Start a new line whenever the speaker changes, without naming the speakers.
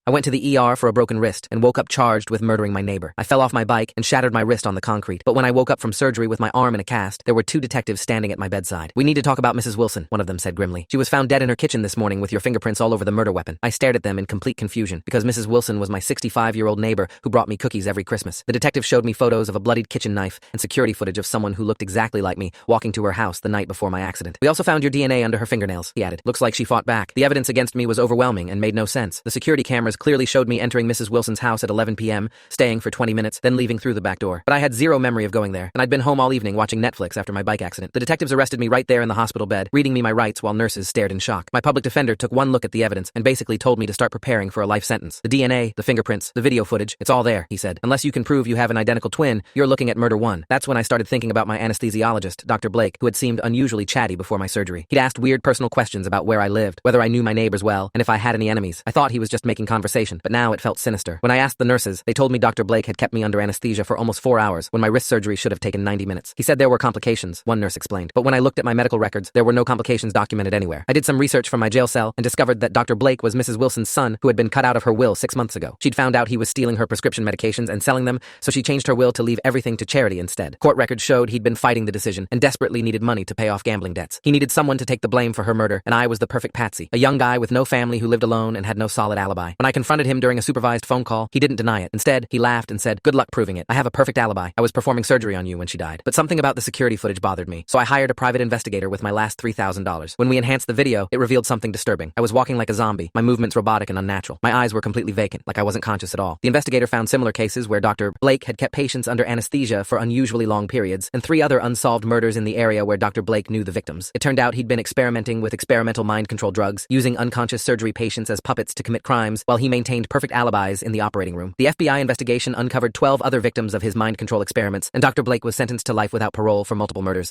I went to the ER for a broken wrist and woke up charged with murdering my neighbor. I fell off my bike and shattered my wrist on the concrete, but when I woke up from surgery with my arm in a cast, there were two detectives standing at my bedside. "We need to talk about Mrs. Wilson," one of them said grimly. "She was found dead in her kitchen this morning with your fingerprints all over the murder weapon." I stared at them in complete confusion, because Mrs. Wilson was my 65-year-old neighbor who brought me cookies every Christmas. The detective showed me photos of a bloodied kitchen knife and security footage of someone who looked exactly like me walking to her house the night before my accident. "We also found your DNA under her fingernails," he added. "Looks like she fought back." The evidence against me was overwhelming and made no sense. The security cameras clearly showed me entering Mrs. Wilson's house at 11 p.m., staying for 20 minutes, then leaving through the back door. But I had zero memory of going there, and I'd been home all evening watching Netflix after my bike accident. The detectives arrested me right there in the hospital bed, reading me my rights while nurses stared in shock. My public defender took one look at the evidence and basically told me to start preparing for a life sentence. "The DNA, the fingerprints, the video footage, it's all there," he said. "Unless you can prove you have an identical twin, you're looking at murder one." That's when I started thinking about my anesthesiologist, Dr. Blake, who had seemed unusually chatty before my surgery. He'd asked weird personal questions about where I lived, whether I knew my neighbors well, and if I had any enemies. I thought he was just making conversation, but now it felt sinister. When I asked the nurses, they told me Dr. Blake had kept me under anesthesia for almost 4 hours when my wrist surgery should have taken 90 minutes. He said there were complications, one nurse explained, but when I looked at my medical records, there were no complications documented anywhere. I did some research from my jail cell and discovered that Dr. Blake was Mrs. Wilson's son who had been cut out of her will 6 months ago. She'd found out he was stealing her prescription medications and selling them, so she changed her will to leave everything to charity instead. Court records showed he'd been fighting the decision and desperately needed money to pay off gambling debts. He needed someone to take the blame for her murder, and I was the perfect patsy, a young guy with no family who lived alone and had no solid alibi. When I confronted him during a supervised phone call, he didn't deny it. Instead, he laughed and said, "Good luck proving it. I have a perfect alibi. I was performing surgery on you when she died." But something about the security footage bothered me, so I hired a private investigator with my last $3,000. When we enhanced the video, it revealed something disturbing. I was walking like a zombie, my movements robotic and unnatural. My eyes were completely vacant, like I wasn't conscious at all. The investigator found similar cases where Dr. Blake had kept patients under anesthesia for unusually long periods, and 3 other unsolved murders in the area where Dr. Blake knew the victims. It turned out he'd been experimenting with experimental mind control drugs, using unconscious surgery patients as puppets to commit crimes, while he maintained perfect alibis in the operating room. The FBI investigation uncovered 12 other victims of his mind control experiments, and Dr. Blake was sentenced to life without parole for multiple murders.